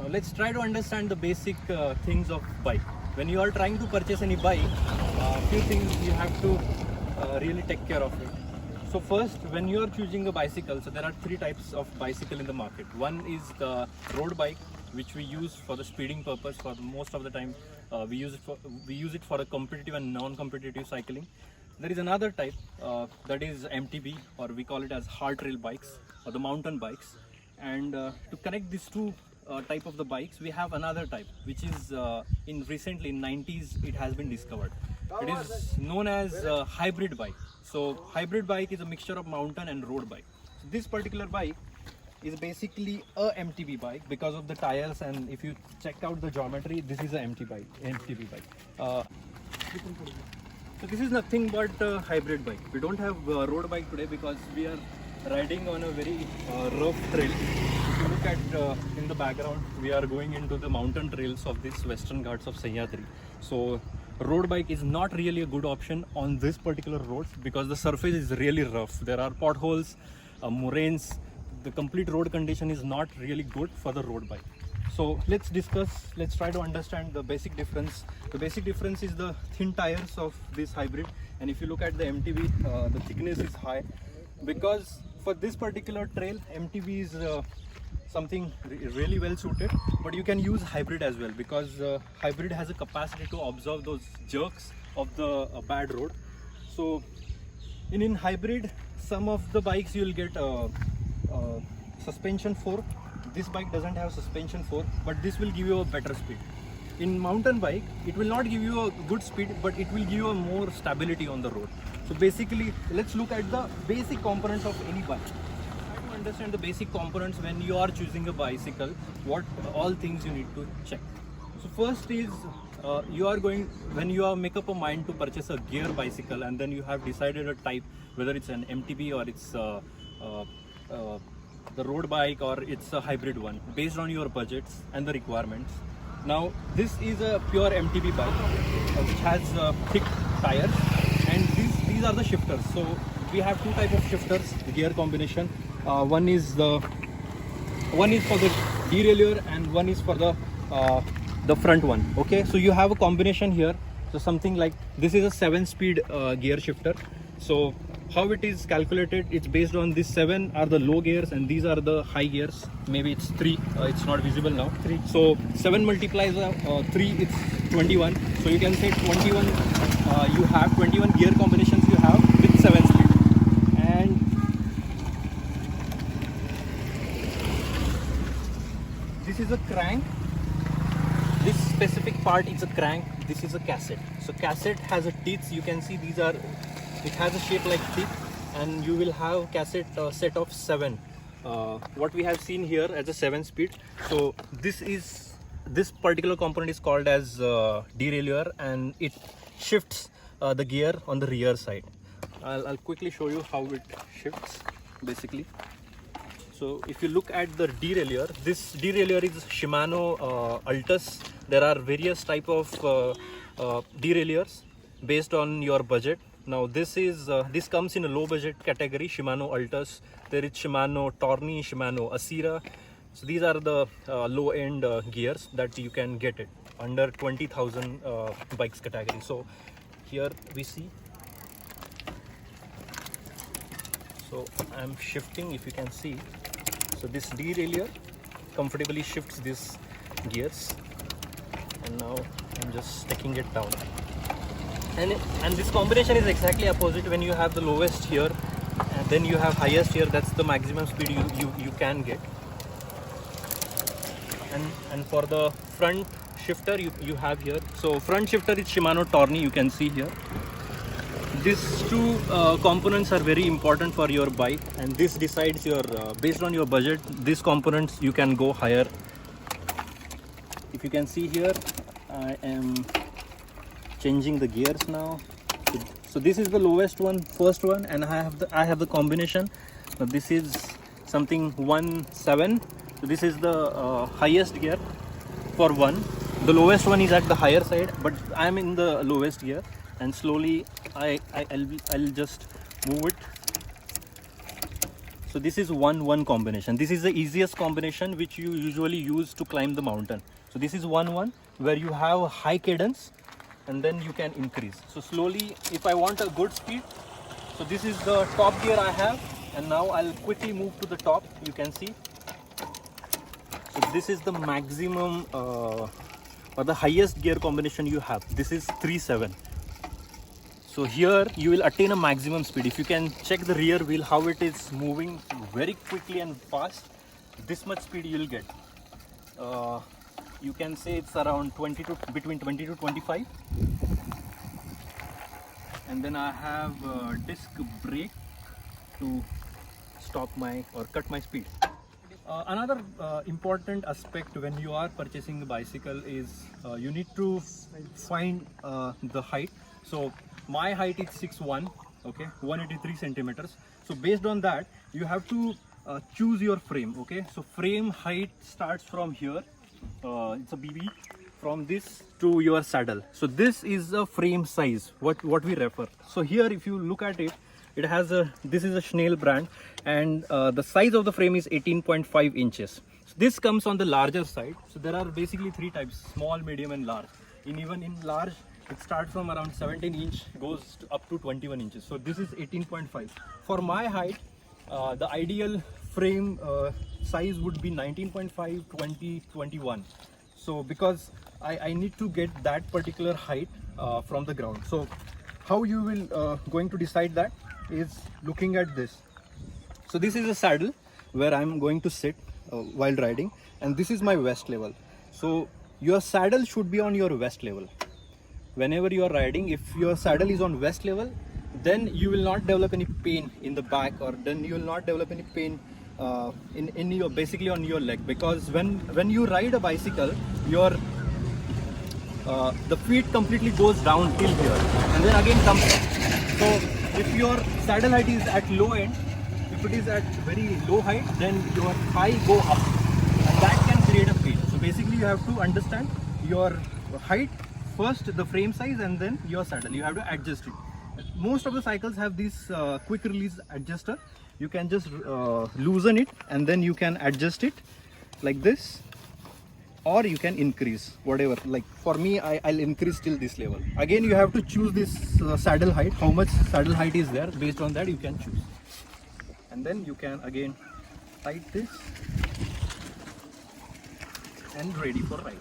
let's try to understand the basic things of bike. When you are trying to purchase any bike, few things you have to really take care of it. So first, when you are choosing a bicycle, so there are three types of bicycle in the market. One is the road bike, which we use for the speeding purpose. For the most of the time, we use it for a competitive and non-competitive cycling. There is another type that is MTB, or we call it as hard trail bikes or the mountain bikes. And to connect these two type of the bikes, we have another type, which is recently in 90s it has been discovered. It is known as hybrid bike. So hybrid bike is a mixture of mountain and road bike. So this particular bike is basically a MTB bike because of the tires, and if you check out the geometry, this is a MTB bike. So this is nothing but a hybrid bike. We don't have road bike today because we are riding on a very rough trail. If you look at in the background, we are going into the mountain trails of this Western Ghats of Sahyadri. So road bike is not really a good option on this particular roads because the surface is really rough. There are potholes, moraines. The complete road condition is not really good for the road bike. So let's try to understand the basic difference. The basic difference is the thin tires of this hybrid, and if you look at the MTB, the thickness is high because for this particular trail, MTB is something really well suited, but you can use hybrid as well because hybrid has a capacity to absorb those jerks of the bad road. So in hybrid, some of the bikes you will get suspension fork. This bike doesn't have suspension fork, but this will give you a better speed. In mountain bike, it will not give you a good speed, but it will give you a more stability on the road. So basically, let's look at the basic components of any bike. Try to understand the basic components when you are choosing a bicycle, what all things you need to check. So first is when you make up a mind to purchase a gear bicycle, and then you have decided a type, whether it's an MTB or it's the road bike or it's a hybrid one, based on your budgets and the requirements. Now this is a pure MTB bike which has thick tires, and these are the shifters. So we have two type of shifters, gear combination. One is for the derailleur and one is for the front one. Okay, so you have a combination here. So something like this is a 7-speed gear shifter. So how it is calculated, it's based on these 7 are the low gears and these are the high gears. Maybe it's 3, it's not visible now. 3. So 7 multiplies 3, it's 21. So you can say 21, you have 21 gear combinations you have with 7 speed. And this is a crank. This specific part is a crank. This is a cassette. So cassette has a teeth. You can see it has a shape like teeth, and you will have cassette set of 7. What we have seen here as a 7-speed. So this particular component is called as derailleur, and it shifts the gear on the rear side. I'll quickly show you how it shifts basically. So if you look at the derailleur, this derailleur is Shimano Altus. There are various type of derailleurs based on your budget. Now this comes in a low budget category, Shimano Altus. There is Shimano Torni, Shimano Asira. So these are the low end gears that you can get it under 20,000 bikes category. So here we see. So I'm shifting, if you can see. So this derailleur comfortably shifts these gears, and now I'm just taking it down. And this combination is exactly opposite. When you have the lowest here and then you have highest here, that's the maximum speed you can get. And for the front shifter you have here. So front shifter is Shimano Torni, you can see here. These two components are very important for your bike, and this decides your based on your budget, these components you can go higher. If you can see here, I am changing the gears now. So this is the lowest one, first one, and I have the combination. Now this is something 1.7. So this is the highest gear for 1. The lowest one is at the higher side, but I am in the lowest gear, and slowly I'll just move it. So So this is 1-1 combination. This is the easiest combination which you usually use to climb the mountain. So this is 1-1 where you have a high cadence and then you can increase. So slowly, if I want a good speed, so this is the top gear I have, and now I'll quickly move to the top. You can see. So this is the maximum or the highest gear combination you have. This is 3-7. So here you will attain a maximum speed. If you can check the rear wheel, how it is moving very quickly and fast, this much speed you will get. You can say it's around between 20 to 25. And then I have a disc brake to stop my or cut my speed. Another important aspect when you are purchasing a bicycle is you need to find the height. So my height is 6'1", okay, 183 centimeters. So based on that, you have to choose your frame, okay. So frame height starts from here, it's a BB, from this to your saddle. So this is a frame size, what we refer. So here if you look at it, it has this is a Schnell brand, and the size of the frame is 18.5 inches. So this comes on the larger side. So there are basically 3 types: small, medium and large. Even in large, it starts from around 17 inch, goes up to 21 inches. So this is 18.5. For my height, the ideal frame size would be 19.5, 20, 21. So because I need to get that particular height from the ground. So how you will going to decide that is looking at this. So this is a saddle where I'm going to sit while riding, and this is my waist level. So your saddle should be on your waist level. Whenever you are riding, if your saddle is on waist level, then you will not develop any pain in the back, or then you will not develop any pain in your basically on your leg, because when you ride a bicycle, your the feet completely goes down till here and then again comes up. So if your saddle height is at low end, if it is at very low height, then your thigh go up, and that can create a pain. So basically you have to understand your height first, the frame size, and then your saddle. You have to adjust it. Most of the cycles have this quick release adjuster. You can just loosen it and then you can adjust it like this, or you can increase whatever. Like for me, I'll increase till this level. Again, you have to choose this saddle height, how much saddle height is there. Based on that you can choose, and then you can again tight this and ready for ride.